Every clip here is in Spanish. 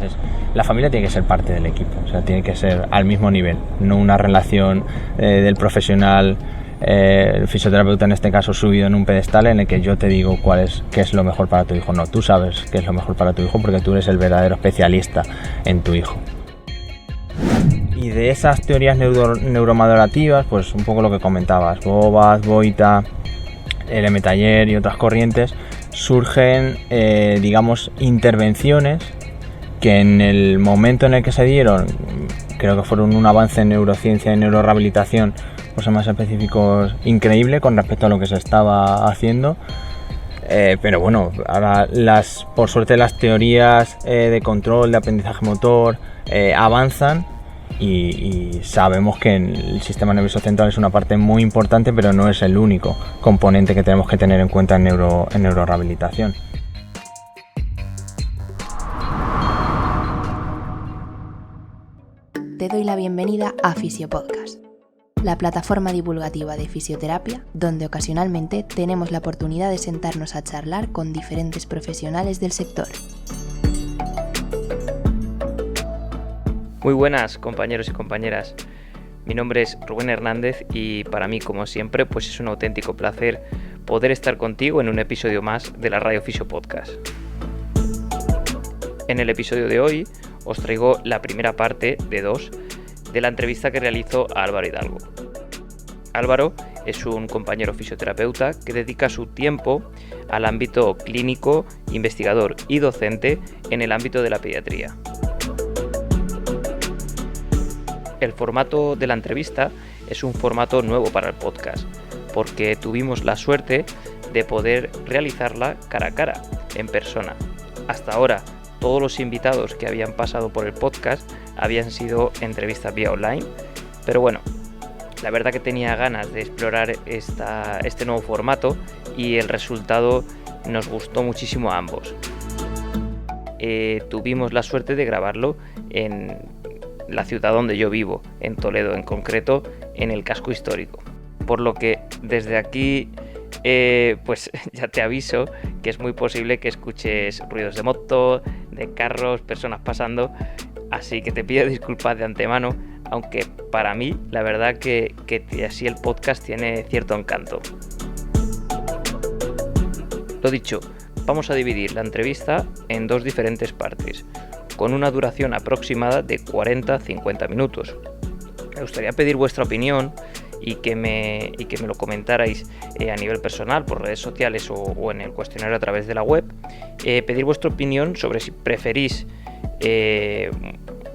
Entonces, la familia tiene que ser parte del equipo, o sea, tiene que ser al mismo nivel, no una relación del profesional, el fisioterapeuta en este caso, subido en un pedestal en el que yo te digo qué es lo mejor para tu hijo. No, tú sabes qué es lo mejor para tu hijo porque tú eres el verdadero especialista en tu hijo. Y de esas teorías neuromadurativas, pues un poco lo que comentabas, Bobath, Boita, LM Taller y otras corrientes, surgen, intervenciones que en el momento en el que se dieron, creo que fueron un avance en neurociencia y neurorehabilitación, pues más específicos, increíble con respecto a lo que se estaba haciendo. Pero bueno, ahora por suerte las teorías de control, de aprendizaje motor avanzan y sabemos que el sistema nervioso central es una parte muy importante, pero no es el único componente que tenemos que tener en cuenta en neurorehabilitación. Te doy la bienvenida a Fisiopodcast, la plataforma divulgativa de fisioterapia donde ocasionalmente tenemos la oportunidad de sentarnos a charlar con diferentes profesionales del sector. Muy buenas, compañeros y compañeras. Mi nombre es Rubén Hernández y para mí, como siempre, pues es un auténtico placer poder estar contigo en un episodio más de la Radio Fisiopodcast. En el episodio de hoy os traigo la primera parte de 2 de la entrevista que realizo a Álvaro Hidalgo. Álvaro es un compañero fisioterapeuta que dedica su tiempo al ámbito clínico, investigador y docente en el ámbito de la pediatría. El formato de la entrevista es un formato nuevo para el podcast, porque tuvimos la suerte de poder realizarla cara a cara, en persona. Hasta ahora, todos los invitados que habían pasado por el podcast habían sido entrevistas vía online, pero bueno, la verdad que tenía ganas de explorar este nuevo formato y el resultado nos gustó muchísimo a ambos. Tuvimos la suerte de grabarlo en la ciudad donde yo vivo, en Toledo, en concreto en el casco histórico, por lo que desde aquí pues ya te aviso que es muy posible que escuches ruidos de moto, de carros, personas pasando, así que te pido disculpas de antemano, aunque para mí la verdad que así el podcast tiene cierto encanto. Lo dicho, vamos a dividir la entrevista en 2 diferentes partes, con una duración aproximada de 40-50 minutos. Me gustaría pedir vuestra opinión y que me lo comentarais a nivel personal, por redes sociales o en el cuestionario a través de la web. Pedir vuestra opinión sobre si preferís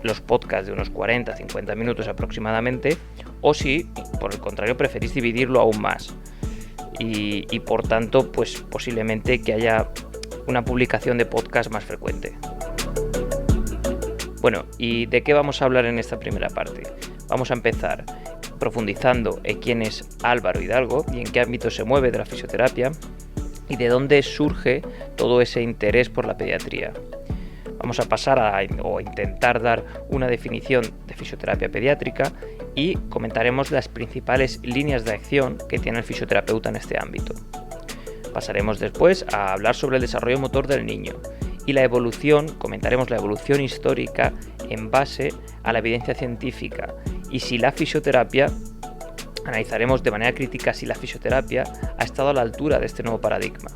los podcasts de unos 40-50 minutos aproximadamente, o si, por el contrario, preferís dividirlo aún más. Y por tanto, pues posiblemente que haya una publicación de podcast más frecuente. Bueno, ¿y de qué vamos a hablar en esta primera parte? Vamos a empezar profundizando en quién es Álvaro Hidalgo y en qué ámbito se mueve de la fisioterapia y de dónde surge todo ese interés por la pediatría. Vamos a pasar a intentar dar una definición de fisioterapia pediátrica y comentaremos las principales líneas de acción que tiene el fisioterapeuta en este ámbito. Pasaremos después a hablar sobre el desarrollo motor del niño y comentaremos la evolución histórica en base a la evidencia científica y si la fisioterapia, analizaremos de manera crítica si la fisioterapia ha estado a la altura de este nuevo paradigma.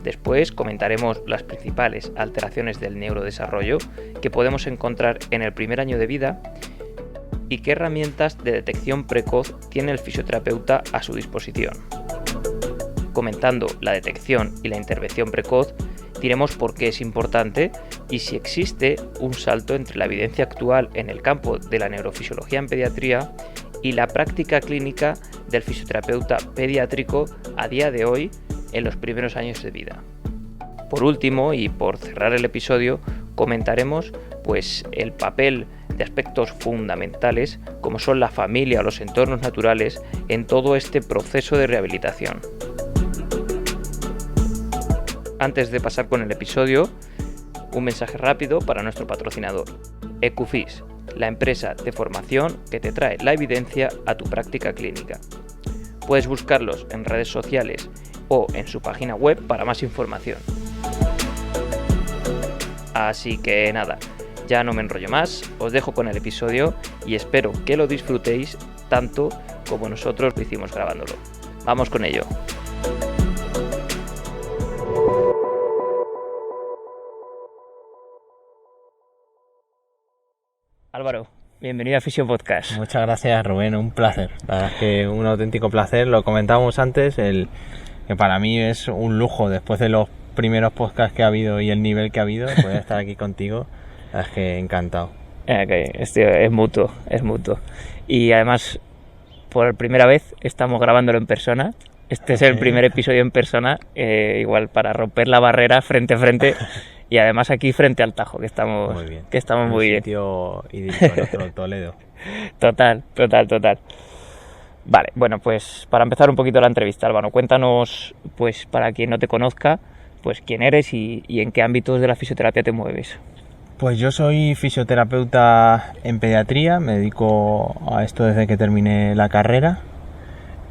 Después comentaremos las principales alteraciones del neurodesarrollo que podemos encontrar en el primer año de vida y qué herramientas de detección precoz tiene el fisioterapeuta a su disposición. Comentando la detección y la intervención precoz, diremos por qué es importante y si existe un salto entre la evidencia actual en el campo de la neurofisiología en pediatría y la práctica clínica del fisioterapeuta pediátrico a día de hoy en los primeros años de vida. Por último, y por cerrar el episodio, comentaremos pues el papel de aspectos fundamentales como son la familia o los entornos naturales en todo este proceso de rehabilitación. Antes de pasar con el episodio, un mensaje rápido para nuestro patrocinador, Ecufis, la empresa de formación que te trae la evidencia a tu práctica clínica. Puedes buscarlos en redes sociales o en su página web para más información. Así que nada, ya no me enrollo más, os dejo con el episodio y espero que lo disfrutéis tanto como nosotros lo hicimos grabándolo. Vamos con ello. Álvaro, bienvenido a Fisio Podcast. Muchas gracias, Rubén, un placer. La verdad es que un auténtico placer. Lo comentábamos antes, que para mí es un lujo después de los primeros podcasts que ha habido y el nivel que ha habido, poder estar aquí contigo. La verdad es que encantado. Es mutuo. Y además, por primera vez estamos grabándolo en persona. Este es el primer episodio en persona, igual para romper la barrera frente a frente. Y además aquí frente al Tajo, que estamos muy bien. Un sitio idílico, nuestro Toledo. Total. Vale, bueno, pues para empezar un poquito la entrevista, Álvaro, cuéntanos, pues para quien no te conozca, pues quién eres y en qué ámbitos de la fisioterapia te mueves. Pues yo soy fisioterapeuta en pediatría, me dedico a esto desde que terminé la carrera.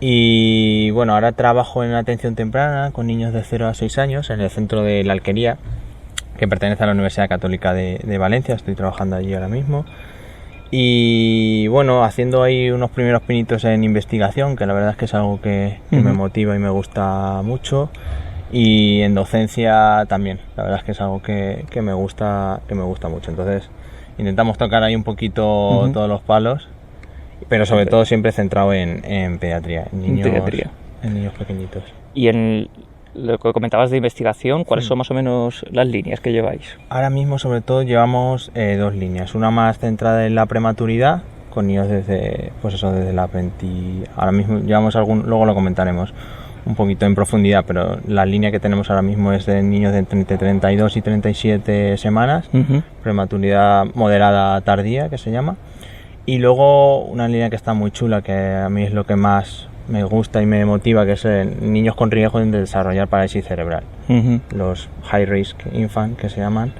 Y bueno, ahora trabajo en atención temprana con niños de 0 a 6 años en el centro de La Alquería, que pertenece a la Universidad Católica de Valencia. Estoy trabajando allí ahora mismo y bueno, haciendo ahí unos primeros pinitos en investigación, que la verdad es que es algo que me motiva y me gusta mucho, y en docencia también, la verdad es que es algo que me gusta mucho. Entonces intentamos tocar ahí un poquito todos los palos, pero sobre todo siempre centrado en pediatría, en niños pequeñitos. Y en lo que comentabas de investigación, ¿cuáles son más o menos las líneas que lleváis? Ahora mismo sobre todo llevamos 2 líneas, una más centrada en la prematuridad, con niños desde la ahora mismo llevamos luego lo comentaremos un poquito en profundidad, pero la línea que tenemos ahora mismo es de niños de entre 32 y 37 semanas, prematuridad moderada tardía, que se llama, y luego una línea que está muy chula, que a mí es lo que más me gusta y me motiva, que es niños con riesgo de desarrollar parálisis cerebral, los high risk infant, que se llaman.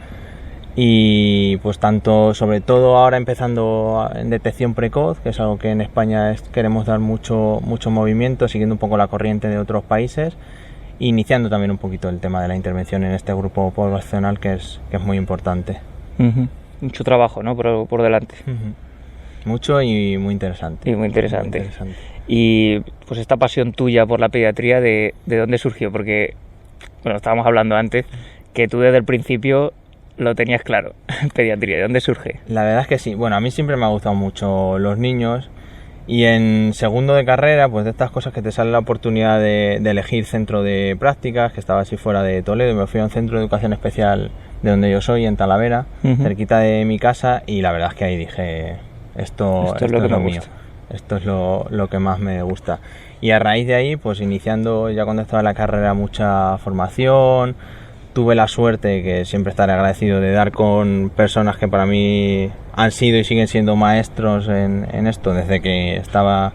Y pues tanto, sobre todo ahora empezando en detección precoz, que es algo que en España queremos dar mucho movimiento, siguiendo un poco la corriente de otros países, e iniciando también un poquito el tema de la intervención en este grupo poblacional, que es muy importante. Mucho trabajo, ¿no?, por delante. Mucho y muy interesante. Y pues esta pasión tuya por la pediatría, ¿de dónde surgió? Porque, bueno, estábamos hablando antes que tú desde el principio lo tenías claro, pediatría. ¿De dónde surge? La verdad es que sí. Bueno, a mí siempre me ha gustado mucho los niños, y en segundo de carrera, pues de estas cosas que te sale la oportunidad de elegir centro de prácticas, que estaba así fuera de Toledo, y me fui a un centro de educación especial de donde yo soy, en Talavera, cerquita de mi casa, y la verdad es que ahí dije, esto es lo mío. Esto es lo que más me gusta. Y a raíz de ahí, pues iniciando ya cuando estaba en la carrera mucha formación, tuve la suerte, que siempre estaré agradecido, de dar con personas que para mí han sido y siguen siendo maestros en esto desde que estaba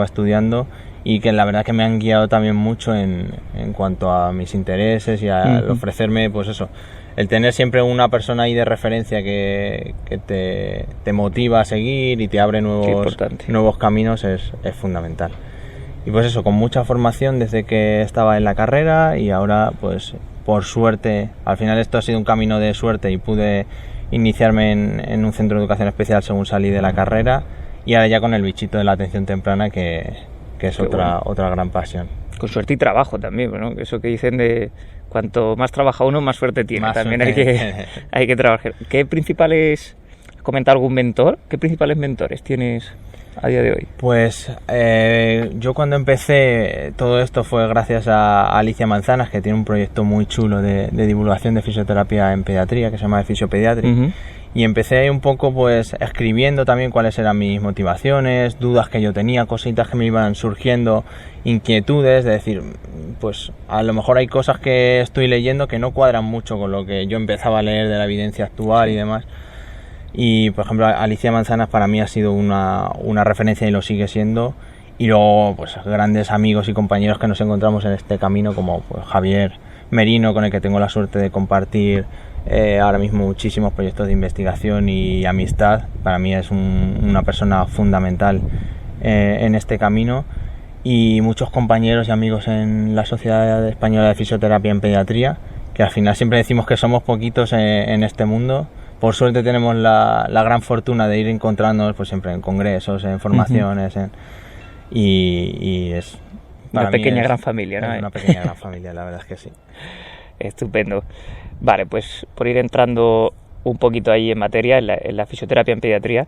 estudiando, y que la verdad que me han guiado también mucho en cuanto a mis intereses y al ofrecerme, pues eso, el tener siempre una persona ahí de referencia que te motiva a seguir y te abre nuevos caminos es fundamental. Y pues eso, con mucha formación desde que estaba en la carrera, y ahora pues por suerte, al final esto ha sido un camino de suerte, y pude iniciarme en un centro de educación especial según salí de la carrera, y ahora ya con el bichito de la atención temprana, que es otra gran pasión. Con suerte y trabajo también, ¿no? Eso que dicen de cuanto más trabaja uno, más suerte tiene. Más también suerte. Hay que trabajar. ¿Qué principales, comenta algún mentor? ¿Qué principales mentores tienes a día de hoy? Pues yo cuando empecé todo esto fue gracias a Alicia Manzanas, que tiene un proyecto muy chulo de divulgación de fisioterapia en pediatría, que se llama Fisiopediatry. Y empecé un poco pues escribiendo también cuáles eran mis motivaciones, dudas que yo tenía, cositas que me iban surgiendo, inquietudes, de decir, pues a lo mejor hay cosas que estoy leyendo que no cuadran mucho con lo que yo empezaba a leer de la evidencia actual y demás. Y por ejemplo, Alicia Manzanas para mí ha sido una referencia, y lo sigue siendo. Y luego pues grandes amigos y compañeros que nos encontramos en este camino, como pues Javier Merino, con el que tengo la suerte de compartir ahora mismo muchísimos proyectos de investigación y amistad. Para mí es una persona fundamental en este camino, y muchos compañeros y amigos en la Sociedad Española de Fisioterapia en Pediatría, que al final siempre decimos que somos poquitos en este mundo. Por suerte tenemos la gran fortuna de ir encontrándonos pues siempre en congresos, en formaciones, y es una pequeña gran familia, ¿no? Es una pequeña gran familia, la verdad es que sí. Estupendo. Vale, pues por ir entrando un poquito ahí en materia, en la fisioterapia en pediatría,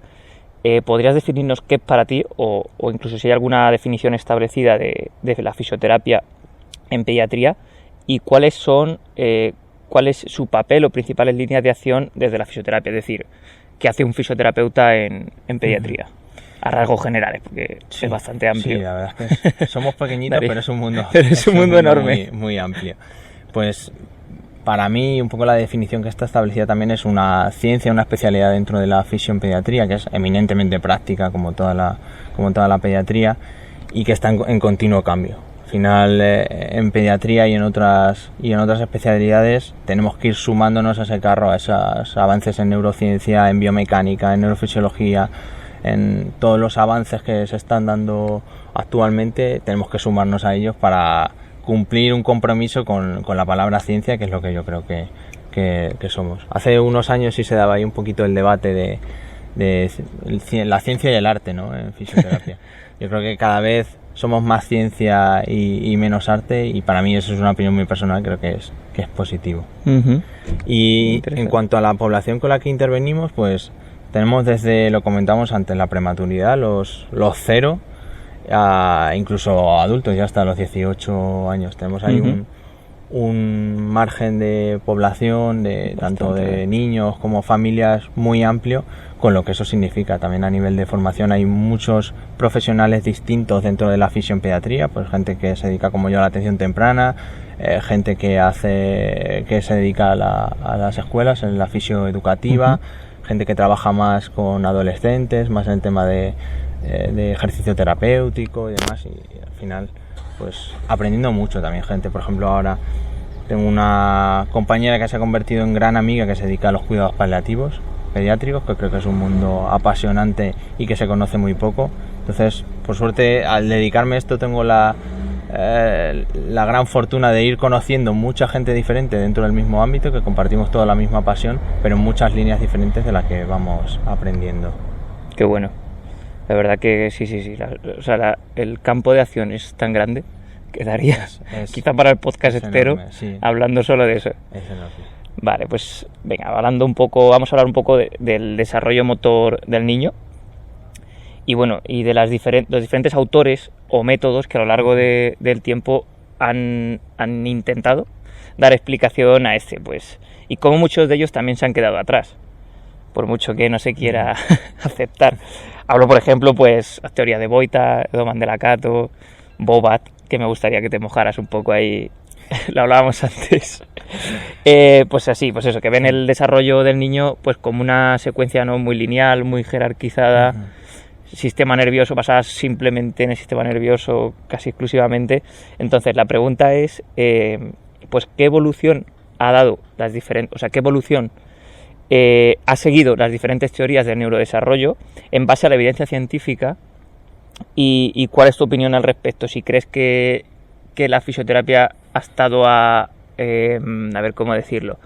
¿podrías definirnos qué es para ti, o incluso si hay alguna definición establecida de la fisioterapia en pediatría, y cuál es su papel o principales líneas de acción desde la fisioterapia? Es decir, ¿qué hace un fisioterapeuta en pediatría? A rasgos generales, porque es bastante amplio. Sí, la verdad es que somos pequeñitos, pero es un mundo, enorme. Muy amplio. Pues para mí un poco la definición que está establecida también es una ciencia, una especialidad dentro de la fisio en pediatría, que es eminentemente práctica como toda la pediatría, y que está en continuo cambio. Al final en pediatría y en otras especialidades tenemos que ir sumándonos a ese carro, a esos avances en neurociencia, en biomecánica, en neurofisiología, en todos los avances que se están dando actualmente. Tenemos que sumarnos a ellos para cumplir un compromiso con la palabra ciencia, que es lo que yo creo que somos. Hace unos años sí se daba ahí un poquito el debate de la ciencia y el arte, ¿no?, en fisioterapia. Yo creo que cada vez somos más ciencia y menos arte, y para mí eso es una opinión muy personal, creo que es positivo. Y en cuanto a la población con la que intervenimos, pues tenemos lo comentamos antes, la prematuridad, los 0, incluso adultos ya hasta los 18 años. Tenemos ahí un margen de población tanto de niños como familias muy amplio, con lo que eso significa. También a nivel de formación hay muchos profesionales distintos dentro de la fisio en pediatría, pues gente que se dedica como yo a la atención temprana, gente que se dedica a las escuelas en la fisio educativa, gente que trabaja más con adolescentes, más en el tema de ejercicio terapéutico y demás, y al final pues aprendiendo mucho también gente. Por ejemplo, ahora tengo una compañera que se ha convertido en gran amiga, que se dedica a los cuidados paliativos pediátricos, que creo que es un mundo apasionante y que se conoce muy poco. Entonces, por suerte, al dedicarme a esto tengo la gran fortuna de ir conociendo mucha gente diferente dentro del mismo ámbito, que compartimos toda la misma pasión, pero en muchas líneas diferentes de las que vamos aprendiendo. Qué bueno. La verdad que sí. El campo de acción es tan grande que daría quizá para el podcast entero, enorme, sí, hablando solo de eso. Es enorme. Vale, pues venga, vamos a hablar un poco del desarrollo motor del niño, y bueno, y de los diferentes autores o métodos que a lo largo del tiempo han intentado dar explicación a pues, y cómo muchos de ellos también se han quedado atrás, por mucho que no se quiera aceptar. Hablo, por ejemplo, pues la teoría de Boita, Mandela-Kato, Bobat, que me gustaría que te mojaras un poco ahí. Lo hablábamos antes. Pues así, pues eso, que ven el desarrollo del niño pues como una secuencia no muy lineal, muy jerarquizada, sistema nervioso, basada simplemente en el sistema nervioso casi exclusivamente. Entonces la pregunta es, pues qué evolución ha dado qué evolución ha seguido las diferentes teorías del neurodesarrollo en base a la evidencia científica, y cuál es tu opinión al respecto. Si crees que la fisioterapia ha estado a ver cómo decirlo,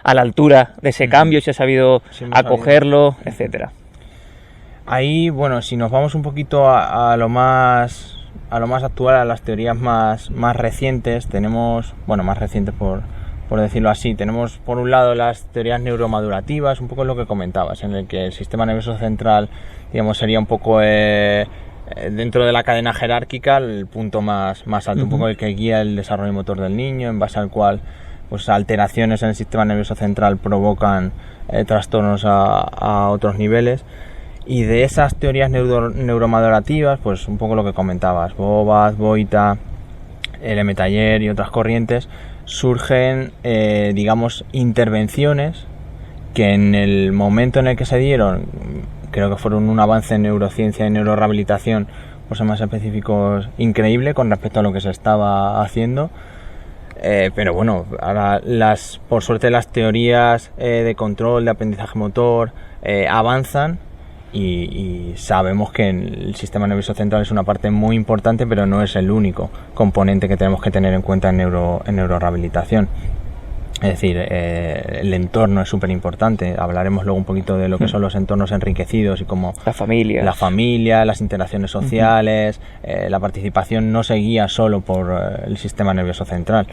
a la altura de ese cambio, si ha sabido acogerlo, etcétera. Ahí, bueno, si nos vamos un poquito a lo más actual, a las teorías más recientes, tenemos, bueno, más recientes por decirlo así, tenemos por un lado las teorías neuromadurativas, un poco lo que comentabas, en el que el sistema nervioso central, digamos, sería un poco dentro de la cadena jerárquica el punto más alto, un poco el que guía el desarrollo motor del niño, en base al cual pues alteraciones en el sistema nervioso central provocan trastornos a otros niveles. Y de esas teorías neuromadurativas, pues un poco lo que comentabas, Bobat, Boita, Lemaitre y otras corrientes, surgen, digamos, intervenciones que en el momento en el que se dieron, creo que fueron un avance en neurociencia y neurorehabilitación, pues más específicos, increíble con respecto a lo que se estaba haciendo. Pero bueno, ahora por suerte las teorías de control, de aprendizaje motor avanzan, y sabemos que el sistema nervioso central es una parte muy importante, pero no es el único componente que tenemos que tener en cuenta en neurorehabilitación. Es decir, el entorno es súper importante. Hablaremos luego un poquito de lo que son los entornos enriquecidos y cómo la familia, las interacciones sociales, la participación no se guía solo por el sistema nervioso central.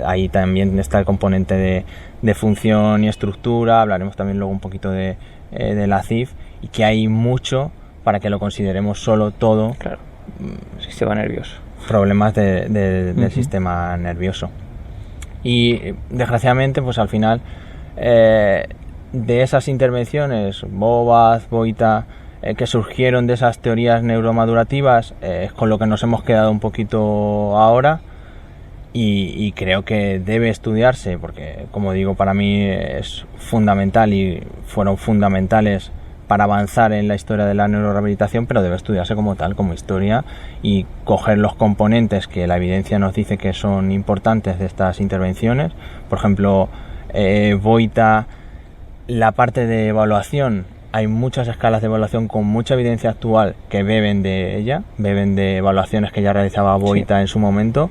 Ahí también está el componente de función y estructura. Hablaremos también luego un poquito de la CIF, y que hay mucho para que lo consideremos solo todo. Claro, sistema nervioso. Problemas del sistema nervioso. Y desgraciadamente, pues al final, de esas intervenciones, Bobath, Boita, que surgieron de esas teorías neuromadurativas, es con lo que nos hemos quedado un poquito ahora. Y creo que debe estudiarse, porque, como digo, para mí es fundamental y fueron fundamentales para avanzar en la historia de la neurorehabilitación, pero debe estudiarse como tal, como historia, y coger los componentes que la evidencia nos dice que son importantes de estas intervenciones. Por ejemplo, Boita, la parte de evaluación, hay muchas escalas de evaluación con mucha evidencia actual que beben de ella, beben de evaluaciones que ya realizaba Boita en su momento,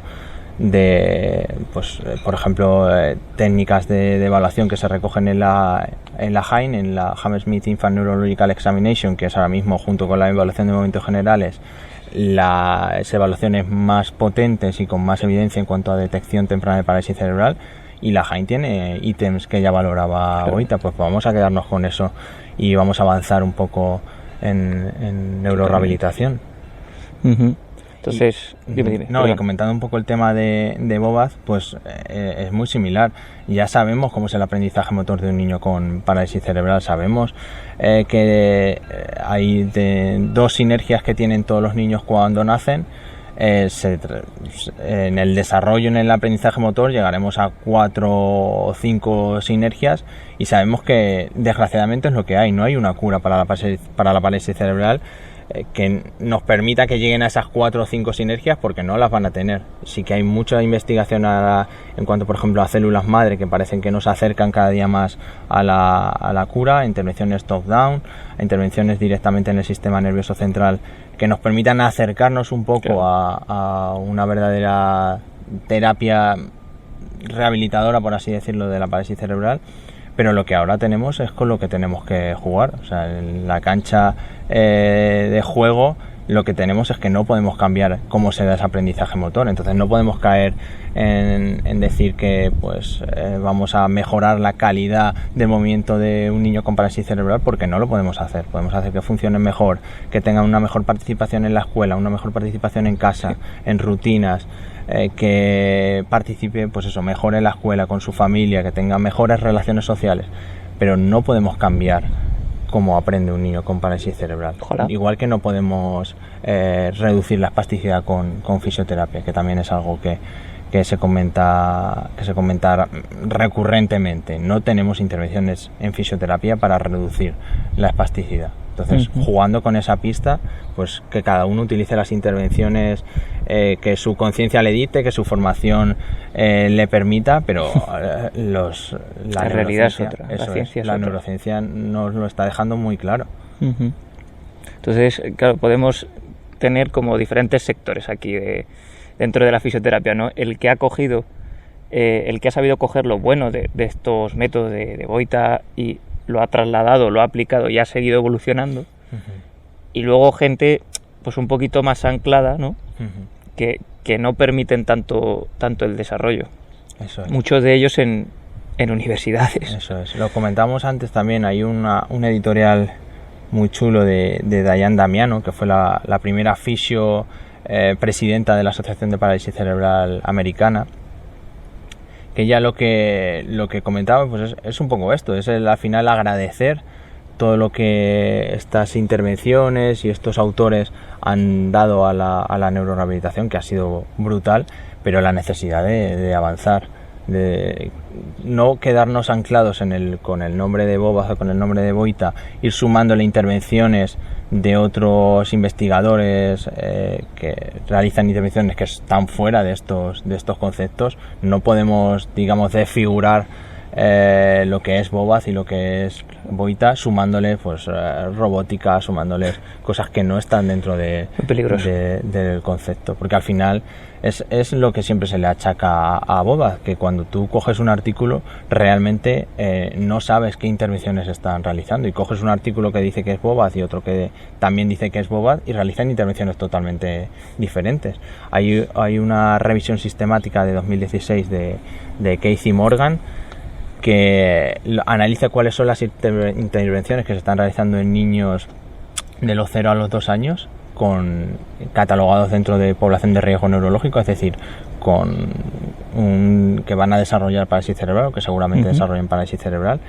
por ejemplo, técnicas de evaluación que se recogen en la HINE, en la Hammersmith Infant Neurological Examination, que es ahora mismo, junto con la evaluación de movimientos generales, las evaluaciones más potentes y con más evidencia en cuanto a detección temprana de parálisis cerebral. Y la HINE tiene ítems que ya valoraba Boita. Pues vamos a quedarnos con eso y vamos a avanzar un poco en neurorehabilitación. Entonces, dime. No, y comentando un poco el tema de Bobath, pues es muy similar. Ya sabemos cómo es el aprendizaje motor de un niño con parálisis cerebral. Sabemos que hay dos sinergias que tienen todos los niños cuando nacen. En el desarrollo, en el aprendizaje motor, llegaremos a 4 o 5 sinergias, y sabemos que desgraciadamente es lo que hay. No hay una cura para la parálisis cerebral que nos permita que lleguen a esas 4 o 5 sinergias, porque no las van a tener. Sí que hay mucha investigación en cuanto, por ejemplo, a células madre, que parecen que nos acercan cada día más a la cura, a intervenciones top-down, a intervenciones directamente en el sistema nervioso central, que nos permitan acercarnos un poco a una verdadera terapia rehabilitadora, por así decirlo, de la parálisis cerebral. Pero lo que ahora tenemos es con lo que tenemos que jugar. O sea, en la cancha de juego, lo que tenemos es que no podemos cambiar cómo se da ese aprendizaje motor. Entonces no podemos caer en decir que vamos a mejorar la calidad del movimiento de un niño con parálisis cerebral, porque no lo podemos hacer. Podemos hacer que funcione mejor, que tenga una mejor participación en la escuela, una mejor participación en casa, en rutinas, que participe mejor en la escuela, con su familia, que tenga mejores relaciones sociales, pero no podemos cambiar cómo aprende un niño con parálisis cerebral. Ojalá. Igual que no podemos reducir la espasticidad con fisioterapia, que también es algo que se comenta recurrentemente. No tenemos intervenciones en fisioterapia para reducir la espasticidad. Entonces, jugando con esa pista, pues que cada uno utilice las intervenciones que su conciencia le dicte, que su formación le permita, pero la realidad es otra. La neurociencia nos lo está dejando muy claro. Entonces, claro, podemos tener como diferentes sectores aquí dentro de la fisioterapia, ¿no? El que ha sabido coger lo bueno de estos métodos de Boita y lo ha trasladado, lo ha aplicado y ha seguido evolucionando. Y luego gente pues un poquito más anclada, ¿no? Que no permiten tanto el desarrollo. Eso es. Muchos de ellos en universidades. Eso es. Lo comentamos antes también. Hay un editorial muy chulo de Diane Damiano, que fue la primera fisio presidenta de la Asociación de Parálisis Cerebral Americana, que ya lo que comentaba pues es un poco esto, es al final agradecer todo lo que estas intervenciones y estos autores han dado a la neurorehabilitación, que ha sido brutal, pero la necesidad de avanzar, de no quedarnos anclados con el nombre de Bobath o con el nombre de Boita, ir sumándole intervenciones de otros investigadores que realizan intervenciones que están fuera de estos conceptos. No podemos, digamos, desfigurar lo que es Bobath y lo que es Boita, sumándole pues robótica, sumándoles cosas que no están dentro del concepto, porque al final es lo que siempre se le achaca a Bobath, que cuando tú coges un artículo realmente no sabes qué intervenciones están realizando, y coges un artículo que dice que es Bobath y otro que también dice que es Bobath y realizan intervenciones totalmente diferentes. Hay una revisión sistemática de 2016 de Casey Morgan que analiza cuáles son las intervenciones que se están realizando en niños de los 0 a los 2 años catalogados dentro de población de riesgo neurológico, es decir, que van a desarrollar parálisis cerebral o que seguramente desarrollen parálisis cerebral.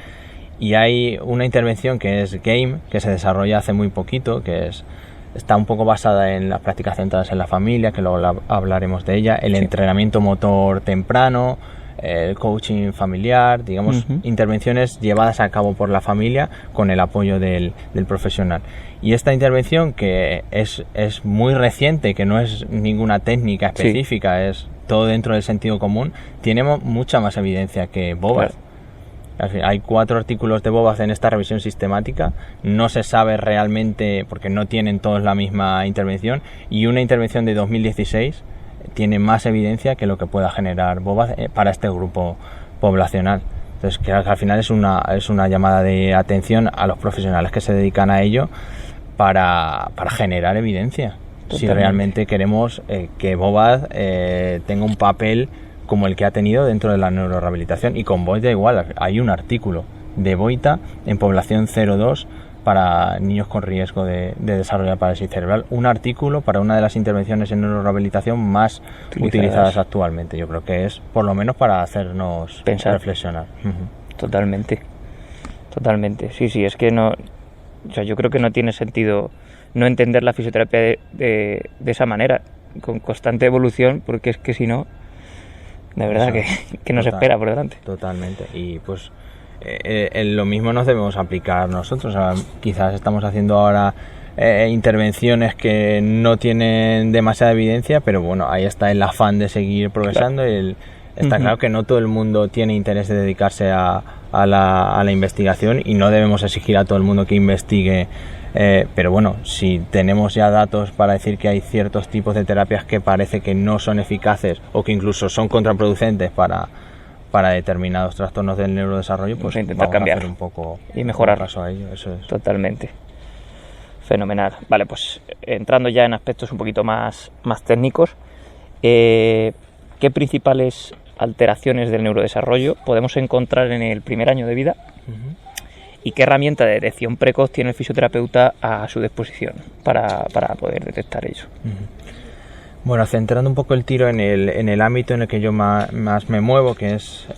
Y hay una intervención que es GAME, que se desarrolla hace muy poquito, que está un poco basada en las prácticas centradas en la familia, que luego hablaremos de ella, el entrenamiento motor temprano, el coaching familiar, digamos, intervenciones llevadas a cabo por la familia con el apoyo del profesional. Y esta intervención, que es muy reciente, que no es ninguna técnica específica, es todo dentro del sentido común, tiene mucha más evidencia que Bobath. Claro. Hay 4 artículos de Bobath en esta revisión sistemática, no se sabe realmente, porque no tienen todos la misma intervención, y una intervención de 2016 tiene más evidencia que lo que pueda generar Bobath para este grupo poblacional. Entonces, que al final es una llamada de atención a los profesionales que se dedican a ello para generar evidencia. Totalmente. Si realmente queremos que Bobath tenga un papel como el que ha tenido dentro de la neurorehabilitación. Y con Boita igual, hay un artículo de Boita en población 0-2 para niños con riesgo de desarrollar parálisis cerebral, un artículo para una de las intervenciones en neurorehabilitación más utilizadas actualmente. Yo creo que es por lo menos para hacernos reflexionar. Totalmente, sí, es que no, o sea, yo creo que no tiene sentido no entender la fisioterapia de esa manera, con constante evolución, porque es que si no, de verdad que nos espera por delante. Totalmente, y pues lo mismo nos debemos aplicar nosotros. O sea, quizás estamos haciendo ahora intervenciones que no tienen demasiada evidencia, pero bueno, ahí está el afán de seguir progresando. Claro. Está claro que no todo el mundo tiene interés de dedicarse a la investigación, y no debemos exigir a todo el mundo que investigue, pero bueno, si tenemos ya datos para decir que hay ciertos tipos de terapias que parece que no son eficaces o que incluso son contraproducentes para determinados trastornos del neurodesarrollo, pues intentar vamos cambiar a hacer un poco y mejorar caso a ello. Eso es. Totalmente. Fenomenal. Vale, pues entrando ya en aspectos un poquito más técnicos, ¿qué principales alteraciones del neurodesarrollo podemos encontrar en el primer año de vida? ¿Y qué herramienta de detección precoz tiene el fisioterapeuta a su disposición para poder detectar ello? Bueno, centrando un poco el tiro en el ámbito en el que yo más me muevo, que es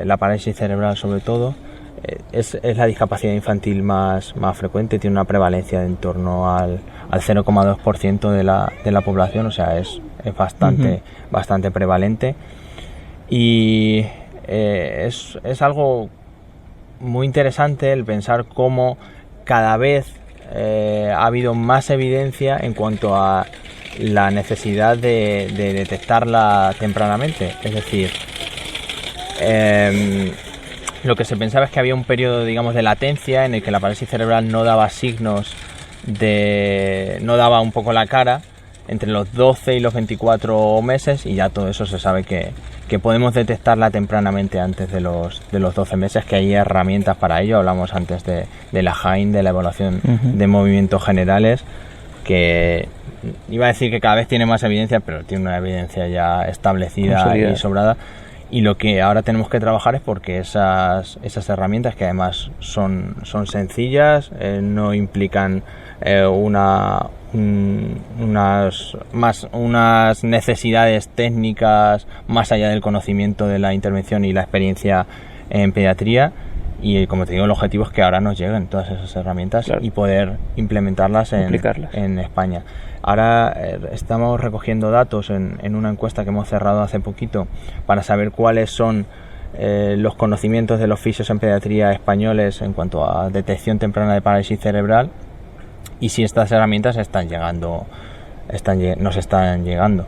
la parálisis cerebral sobre todo, es la discapacidad infantil más frecuente, tiene una prevalencia de en torno al 0,2% de la población, o sea, es bastante prevalente, y es algo muy interesante el pensar cómo cada vez ha habido más evidencia en cuanto a la necesidad de detectarla tempranamente. Es decir, lo que se pensaba es que había un periodo, digamos, de latencia en el que la parálisis cerebral no daba signos no daba un poco la cara entre los 12 y los 24 meses, y ya todo eso se sabe que podemos detectarla tempranamente antes de los 12 meses, que hay herramientas para ello. Hablamos antes de la HAIN, de la evaluación de movimientos generales, que iba a decir que cada vez tiene más evidencia, pero tiene una evidencia ya establecida y sobrada. Y lo que ahora tenemos que trabajar es porque esas herramientas, que además son sencillas, no implican unas necesidades técnicas más allá del conocimiento de la intervención y la experiencia en pediatría. Y como te digo, el objetivo es que ahora nos lleguen todas esas herramientas, claro, y poder implementarlas en España. Ahora estamos recogiendo datos en una encuesta que hemos cerrado hace poquito para saber cuáles son los conocimientos de los fisios en pediatría españoles en cuanto a detección temprana de parálisis cerebral, y si estas herramientas nos están llegando.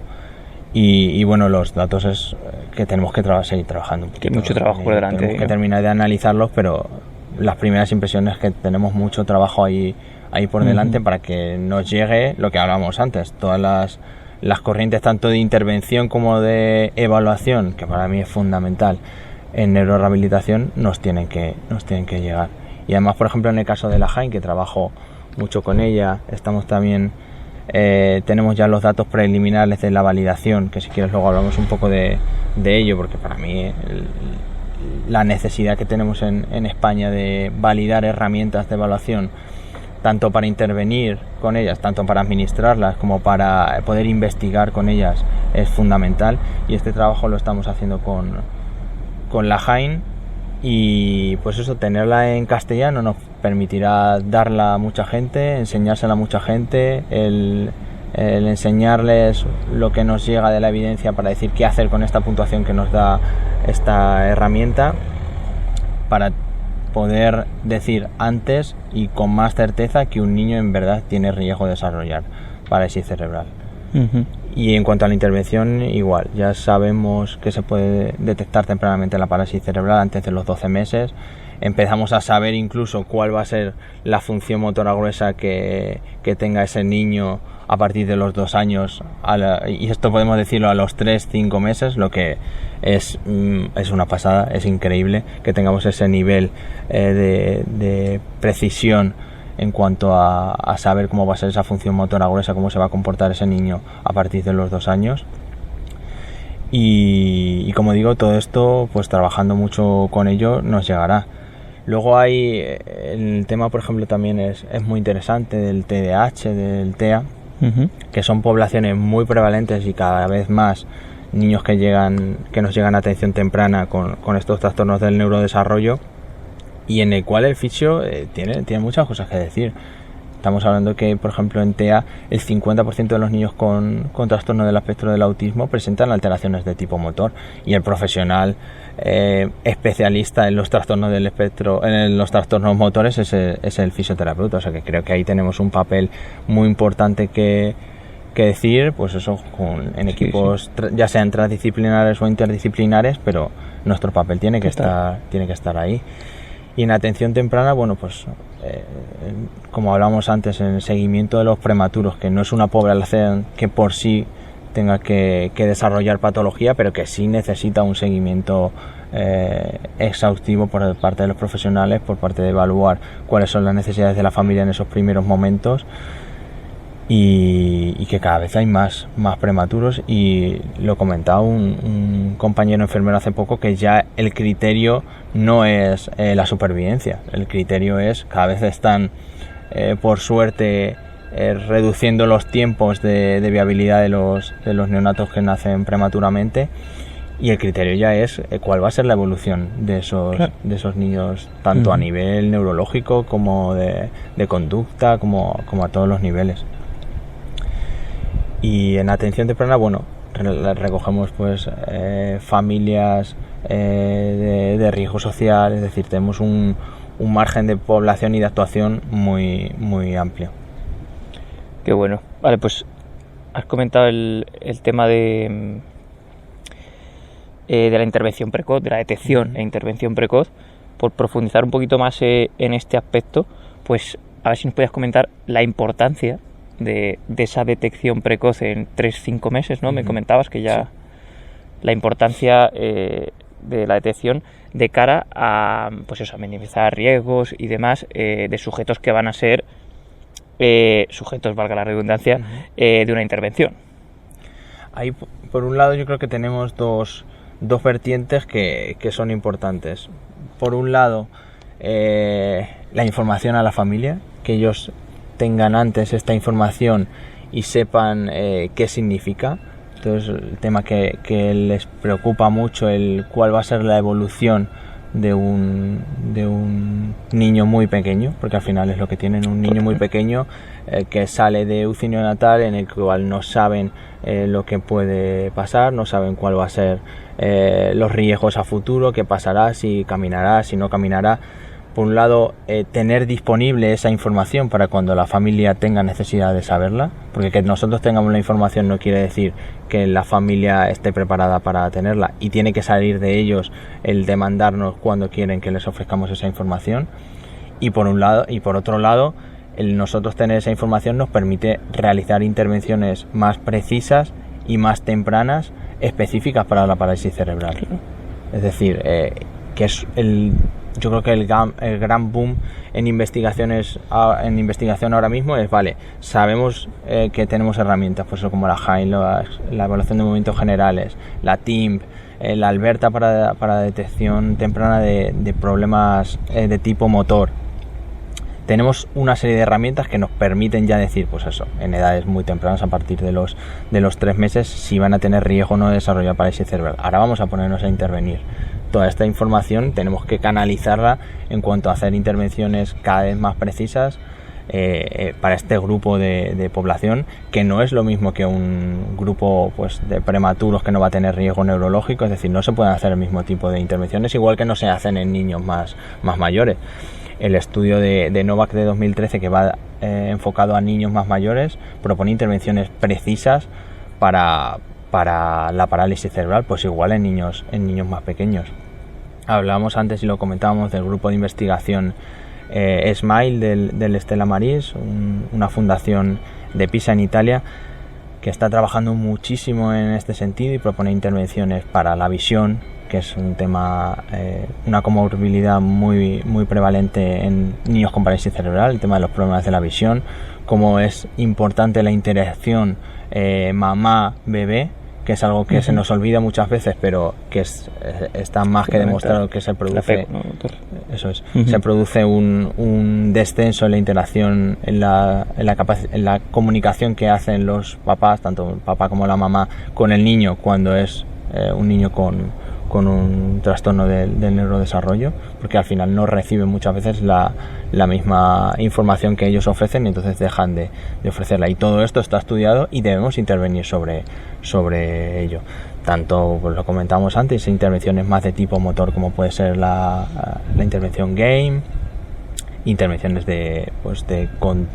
Y bueno, los datos es que tenemos que seguir trabajando un poquito. Que mucho trabajo por delante. Tenemos que terminar de analizarlos, pero las primeras impresiones que tenemos mucho trabajo ahí por delante para que nos llegue lo que hablábamos antes, todas las corrientes tanto de intervención como de evaluación, que para mí es fundamental en neurorehabilitación, nos tienen que llegar. Y además, por ejemplo, en el caso de la Jaén, que trabajo mucho con ella, estamos también tenemos ya los datos preliminares de la validación, que si quieres luego hablamos un poco de ello, porque para mí la necesidad que tenemos en España de validar herramientas de evaluación, tanto para intervenir con ellas, tanto para administrarlas como para poder investigar con ellas, es fundamental, y este trabajo lo estamos haciendo con la Jaén. Y pues eso, tenerla en castellano nos permitirá darla a mucha gente, enseñársela a mucha gente, el enseñarles lo que nos llega de la evidencia para decir qué hacer con esta puntuación que nos da esta herramienta, para poder decir antes y con más certeza que un niño en verdad tiene riesgo de desarrollar parálisis cerebral. Y en cuanto a la intervención, igual, ya sabemos que se puede detectar tempranamente la parálisis cerebral antes de los 12 meses. Empezamos a saber incluso cuál va a ser la función motora gruesa que tenga ese niño a partir de los 2 años, y esto podemos decirlo a los 3-5 meses, lo que es una pasada, es increíble que tengamos ese nivel de precisión en cuanto a saber cómo va a ser esa función motora gruesa, cómo se va a comportar ese niño a partir de los 2 años. Y como digo, todo esto, pues trabajando mucho con ello, nos llegará. Luego hay el tema, por ejemplo, también es muy interesante del TDAH, del TEA, que son poblaciones muy prevalentes y cada vez más niños que nos llegan a atención temprana con estos trastornos del neurodesarrollo, y en el cual el fisio tiene muchas cosas que decir. Estamos hablando que, por ejemplo, en TEA el 50% de los niños con trastorno del espectro del autismo presentan alteraciones de tipo motor, y el profesional especialista en los trastornos del espectro, en los trastornos motores, es el fisioterapeuta. O sea que creo que ahí tenemos un papel muy importante que decir, pues eso, en equipos ya sean transdisciplinares o interdisciplinares, pero nuestro papel tiene que estar ahí. Y en atención temprana, bueno, pues como hablamos antes, en el seguimiento de los prematuros, que no es una población que por sí tenga que desarrollar patología, pero que sí necesita un seguimiento exhaustivo por parte de los profesionales, por parte de evaluar cuáles son las necesidades de la familia en esos primeros momentos, y que cada vez hay más prematuros. Y lo comentaba un compañero enfermero hace poco, que ya el criterio no es la supervivencia, el criterio es, cada vez están por suerte reduciendo los tiempos de viabilidad de los neonatos que nacen prematuramente, y el criterio ya es cuál va a ser la evolución de esos niños, tanto a nivel neurológico como de conducta, como a todos los niveles. Y en atención temprana, bueno, recogemos pues familias de riesgo social, es decir, tenemos un margen de población y de actuación muy, muy amplio. Qué bueno. Vale, pues has comentado el tema de la intervención precoz, de la detección e intervención precoz. Por profundizar un poquito más en este aspecto, pues a ver si nos podías comentar la importancia de esa detección precoz en 3-5 meses, ¿no? Me comentabas que ya la importancia de la detección de cara a, pues eso, a minimizar riesgos y demás de sujetos que van a ser sujetos, valga la redundancia, de una intervención. Ahí, por un lado, yo creo que tenemos dos vertientes que son importantes. Por un lado, la información a la familia, que ellos tengan antes esta información y sepan qué significa. Entonces, el tema que les preocupa mucho, cuál va a ser la evolución de un niño muy pequeño, porque al final es lo que tienen, un niño muy pequeño que sale de UCI neonatal, en el cual no saben lo que puede pasar, no saben cuál va a ser los riesgos a futuro, qué pasará, si caminará, si no caminará. por un lado, tener disponible esa información para cuando la familia tenga necesidad de saberla, porque que nosotros tengamos la información no quiere decir que la familia esté preparada para tenerla, y tiene que salir de ellos el demandarnos cuando quieren que les ofrezcamos esa información. Y por otro lado, el nosotros tener esa información nos permite realizar intervenciones más precisas y más tempranas, específicas para la parálisis cerebral. Es decir, que es yo creo que el gran boom en investigación ahora mismo es, vale, sabemos que tenemos herramientas, pues eso, como la HAIN, la evaluación de movimientos generales, la TIMP, la Alberta para detección temprana de problemas de tipo motor. Tenemos una serie de herramientas que nos permiten ya decir, pues eso, en edades muy tempranas, a partir de los 3 meses, si van a tener riesgo o no de desarrollar parálisis cerebral. Ahora vamos a ponernos a intervenir. Toda esta información tenemos que canalizarla en cuanto a hacer intervenciones cada vez más precisas para este grupo de población, que no es lo mismo que un grupo, pues, de prematuros que no va a tener riesgo neurológico. Es decir, no se pueden hacer el mismo tipo de intervenciones, igual que no se hacen en niños más mayores. El estudio de Novak de 2013, que va enfocado a niños más mayores, propone intervenciones precisas para la parálisis cerebral, pues igual en niños más pequeños. Hablábamos antes y lo comentábamos del grupo de investigación SMILE del Stella Maris, una fundación de Pisa en Italia, que está trabajando muchísimo en este sentido y propone intervenciones para la visión, que es un tema, una comorbilidad muy prevalente en niños con parálisis cerebral, el tema de los problemas de la visión, cómo es importante la interacción mamá-bebé, que es algo que se nos olvida muchas veces, pero que está más que demostrado que se produce. Eso es. Se produce un descenso en la interacción, en la comunicación que hacen los papás, tanto el papá como la mamá, con el niño cuando es un niño con un trastorno del neurodesarrollo, porque al final no reciben muchas veces la misma información que ellos ofrecen, y entonces dejan de ofrecerla. Y todo esto está estudiado y debemos intervenir sobre ello. Tanto, pues lo comentamos antes, intervenciones más de tipo motor, como puede ser la intervención game, intervenciones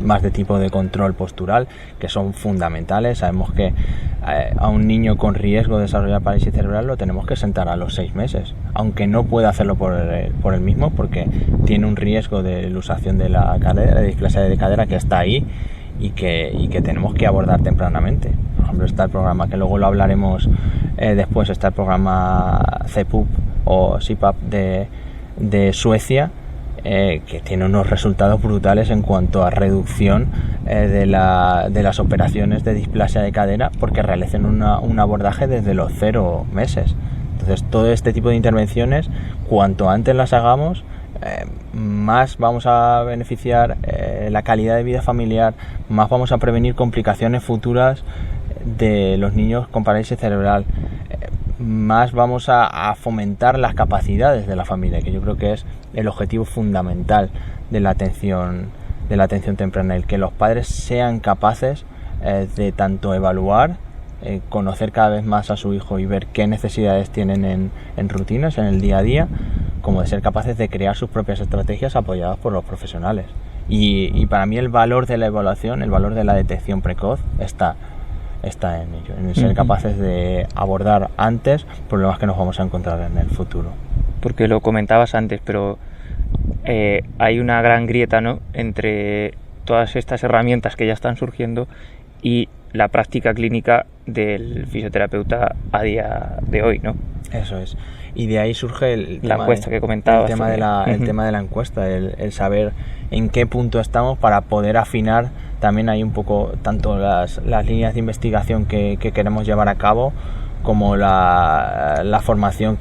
más de tipo de control postural, que son fundamentales. Sabemos que a un niño con riesgo de desarrollar parálisis cerebral lo tenemos que sentar a los 6 meses, aunque no pueda hacerlo por él mismo, porque tiene un riesgo de luxación de la cadera, de displasia de cadera, que está ahí y que tenemos que abordar tempranamente. Por ejemplo, está el programa, que luego lo hablaremos después, está el programa CPUP o CPAP de Suecia, que tiene unos resultados brutales en cuanto a reducción de las operaciones de displasia de cadera, porque realizan un abordaje desde los 0 meses. Entonces, todo este tipo de intervenciones, cuanto antes las hagamos, más vamos a beneficiar la calidad de vida familiar, más vamos a prevenir complicaciones futuras de los niños con parálisis cerebral, más vamos a fomentar las capacidades de la familia, que yo creo que es el objetivo fundamental de la atención temprana, el que los padres sean capaces de tanto evaluar, conocer cada vez más a su hijo y ver qué necesidades tienen en rutinas, en el día a día, como de ser capaces de crear sus propias estrategias apoyadas por los profesionales. Y para mí el valor de la evaluación, el valor de la detección precoz está en ello, en ser capaces de abordar antes problemas que nos vamos a encontrar en el futuro. Porque lo comentabas antes, pero hay una gran grieta, ¿no?, entre todas estas herramientas que ya están surgiendo y la práctica clínica del fisioterapeuta a día de hoy, ¿no? Eso es. Y de ahí surge la encuesta que comentabas. El tema de la encuesta, el saber en qué punto estamos para poder afinar también hay un poco tanto las líneas de investigación que queremos llevar a cabo, como la formación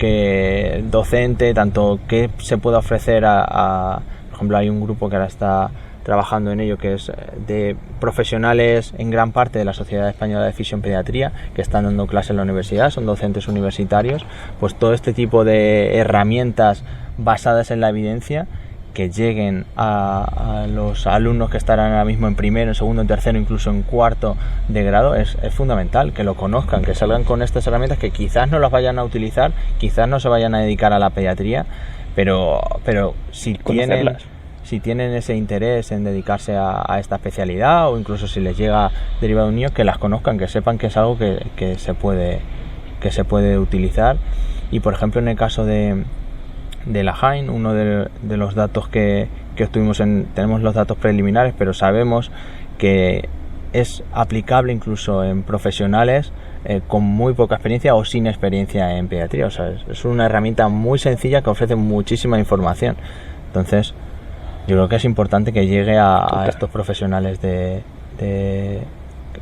docente, tanto qué se puede ofrecer por ejemplo, hay un grupo que ahora está trabajando en ello, que es de profesionales en gran parte de la Sociedad Española de Fisiopediatría, que están dando clases en la universidad, son docentes universitarios. Pues todo este tipo de herramientas basadas en la evidencia, que lleguen a los alumnos que estarán ahora mismo en primero, en segundo, en tercero, incluso en cuarto de grado, es fundamental que lo conozcan, que salgan con estas herramientas, que quizás no las vayan a utilizar, quizás no se vayan a dedicar a la pediatría, pero si tienen ese interés en dedicarse a esta especialidad, o incluso si les llega derivado de un niño, que las conozcan, que sepan que es algo que se puede utilizar. Y por ejemplo, en el caso de la Hain, uno de los datos que obtuvimos, tenemos los datos preliminares, pero sabemos que es aplicable incluso en profesionales con muy poca experiencia o sin experiencia en pediatría. O sea, es una herramienta muy sencilla que ofrece muchísima información. Entonces, yo creo que es importante que llegue a estos profesionales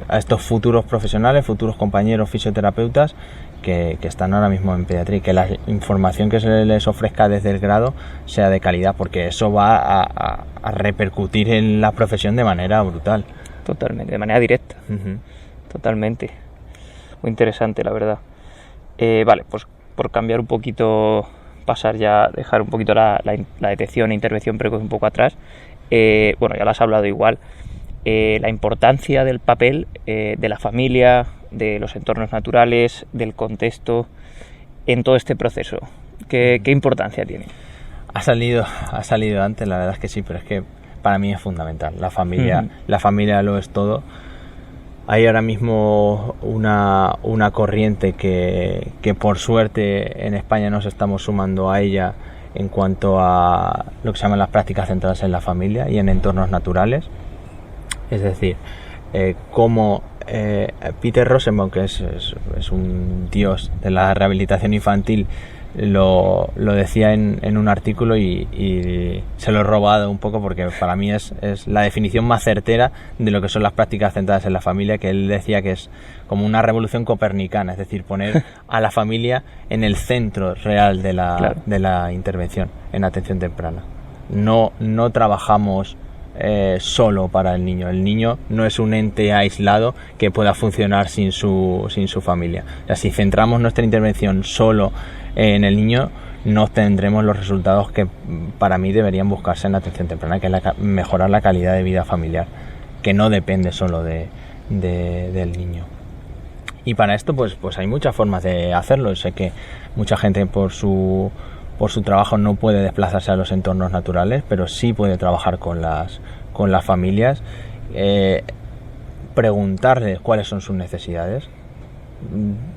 a estos futuros profesionales, futuros compañeros fisioterapeutas que están ahora mismo en pediatría, y que la información que se les ofrezca desde el grado sea de calidad, porque eso va a repercutir en la profesión de manera brutal. Totalmente, de manera directa. Uh-huh. Totalmente. Muy interesante, la verdad. Vale, pues por cambiar un poquito, dejar un poquito la detección e intervención precoz un poco atrás. Bueno, ya lo has hablado igual. La importancia del papel de la familia, de los entornos naturales, del contexto en todo este proceso. ¿Qué importancia tiene? Ha salido antes, la verdad es que sí, pero es que para mí es fundamental. La familia lo es todo. Hay ahora mismo una corriente que por suerte en España nos estamos sumando a ella en cuanto a lo que se llaman las prácticas centradas en la familia y en entornos naturales. Es decir, como Peter Rosenbaum, que es un dios de la rehabilitación infantil, lo decía en un artículo, y se lo he robado un poco porque para mí es la definición más certera de lo que son las prácticas centradas en la familia, que él decía que es como una revolución copernicana, es decir, poner a la familia en el centro real de la intervención en atención temprana. No trabajamos solo para el niño no es un ente aislado que pueda funcionar sin su familia. O sea, si centramos nuestra intervención solo en el niño, no obtendremos los resultados que para mí deberían buscarse en la atención temprana, que es mejorar la calidad de vida familiar, que no depende solo del niño. Y para esto pues hay muchas formas de hacerlo. Sé que mucha gente por su trabajo no puede desplazarse a los entornos naturales, pero sí puede trabajar con las familias, preguntarles cuáles son sus necesidades,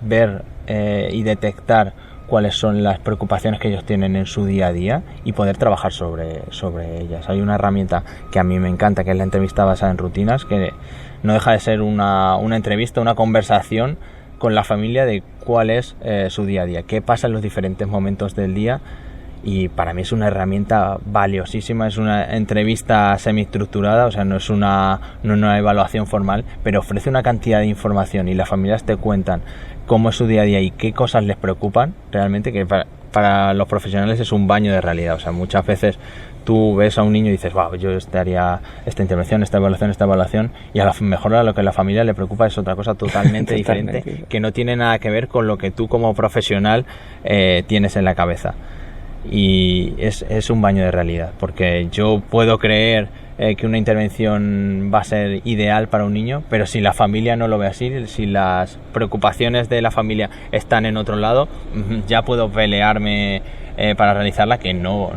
ver y detectar cuáles son las preocupaciones que ellos tienen en su día a día y poder trabajar sobre ellas. Hay una herramienta que a mí me encanta, que es la entrevista basada en rutinas, que no deja de ser una entrevista, una conversación con la familia de cuál es su día a día, qué pasa en los diferentes momentos del día, y para mí es una herramienta valiosísima. Es una entrevista semi-estructurada, o sea, no es una evaluación formal, pero ofrece una cantidad de información y las familias te cuentan cómo es su día a día y qué cosas les preocupan realmente, que para los profesionales es un baño de realidad. O sea, muchas veces tú ves a un niño y dices, wow, yo haría esta intervención, esta evaluación, y a lo mejor a lo que a la familia le preocupa es otra cosa totalmente diferente, que no tiene nada que ver con lo que tú como profesional tienes en la cabeza. Y es un baño de realidad, porque yo puedo creer que una intervención va a ser ideal para un niño, pero si la familia no lo ve así, si las preocupaciones de la familia están en otro lado, ya puedo pelearme para realizarla, que no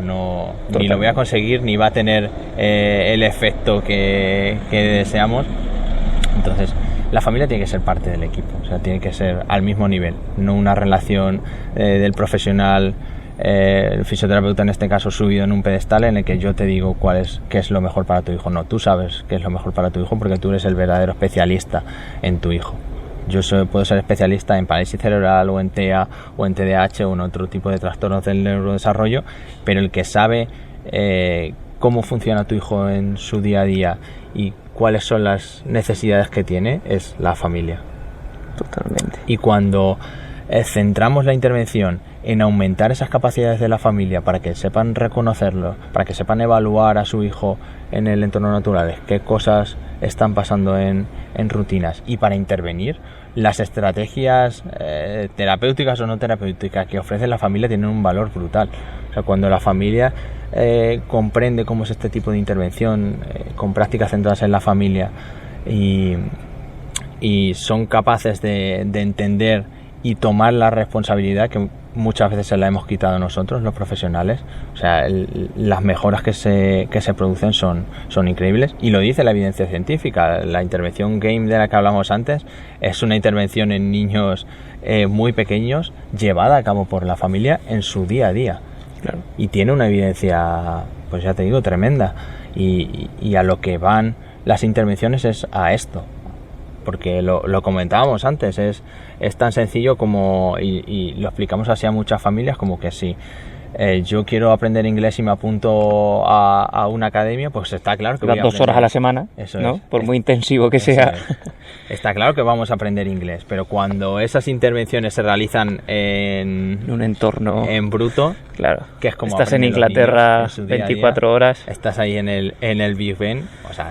ni lo voy a conseguir, ni va a tener el efecto que deseamos. Entonces, la familia tiene que ser parte del equipo, o sea, tiene que ser al mismo nivel, no una relación del profesional, el fisioterapeuta en este caso, subido en un pedestal en el que yo te digo qué es lo mejor para tu hijo. No, tú sabes qué es lo mejor para tu hijo porque tú eres el verdadero especialista en tu hijo. Yo puedo ser especialista en parálisis cerebral o en TEA o en TDAH o en otro tipo de trastornos del neurodesarrollo, pero el que sabe cómo funciona tu hijo en su día a día y cuáles son las necesidades que tiene es la familia. Totalmente. Y cuando centramos la intervención en aumentar esas capacidades de la familia para que sepan reconocerlo, para que sepan evaluar a su hijo en el entorno natural, qué cosas están pasando en rutinas, y para intervenir, las estrategias terapéuticas o no terapéuticas que ofrece la familia tienen un valor brutal. O sea, cuando la familia comprende cómo es este tipo de intervención con prácticas centradas en la familia y son capaces de entender y tomar la responsabilidad, muchas veces se la hemos quitado nosotros, los profesionales. O sea, las mejoras que se producen son increíbles, y lo dice la evidencia científica. La intervención GAME de la que hablamos antes es una intervención en niños muy pequeños, llevada a cabo por la familia en su día a día. Claro. Y tiene una evidencia, pues ya te digo, tremenda. Y a lo que van las intervenciones es a esto. Porque lo comentábamos antes, es tan sencillo como, y lo explicamos así a muchas familias, como que si yo quiero aprender inglés y me apunto a una academia, pues está claro que las voy a 2 horas a la semana, eso ¿no? es. Por muy intensivo que sea. Está claro que vamos a aprender inglés, pero cuando esas intervenciones se realizan en un entorno en bruto, claro, que es como estás en aprenden los Inglaterra niños en su día a día, 24 horas, estás ahí en el Big Ben, o sea,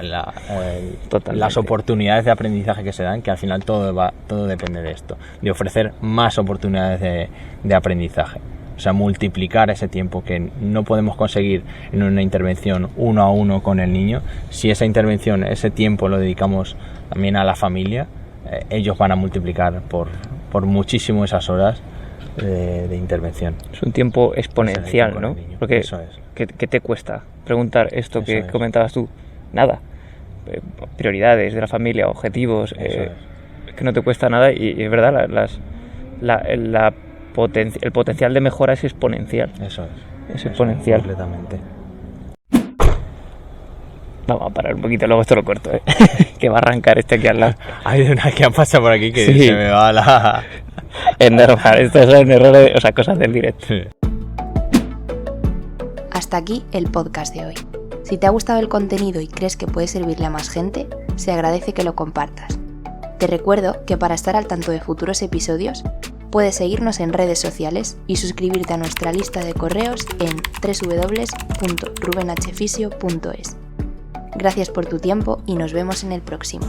Totalmente. las oportunidades de aprendizaje que se dan, que al final todo depende de esto, de ofrecer más oportunidades de aprendizaje. O sea, multiplicar ese tiempo que no podemos conseguir en una intervención 1 a 1 con el niño. Si esa intervención, ese tiempo lo dedicamos también a la familia, ellos van a multiplicar por muchísimo esas horas de intervención. Es un tiempo exponencial, ¿no? Porque eso es. ¿qué te cuesta preguntar esto Eso que es. comentabas tú? Nada. Prioridades de la familia, objetivos, Es que no te cuesta nada, y es verdad, el potencial de mejora es exponencial. Eso Es exponencial. Completamente. Vamos a parar un poquito, luego esto lo corto, que va a arrancar este aquí al lado. Hay una que ha pasado por aquí que Sí. se me va la... Es normal, estos son errores, o sea, cosas del directo. Sí. Hasta aquí el podcast de hoy. Si te ha gustado el contenido y crees que puede servirle a más gente, se agradece que lo compartas. Te recuerdo que para estar al tanto de futuros episodios, puedes seguirnos en redes sociales y suscribirte a nuestra lista de correos en www.rubenhfisio.es. Gracias por tu tiempo y nos vemos en el próximo.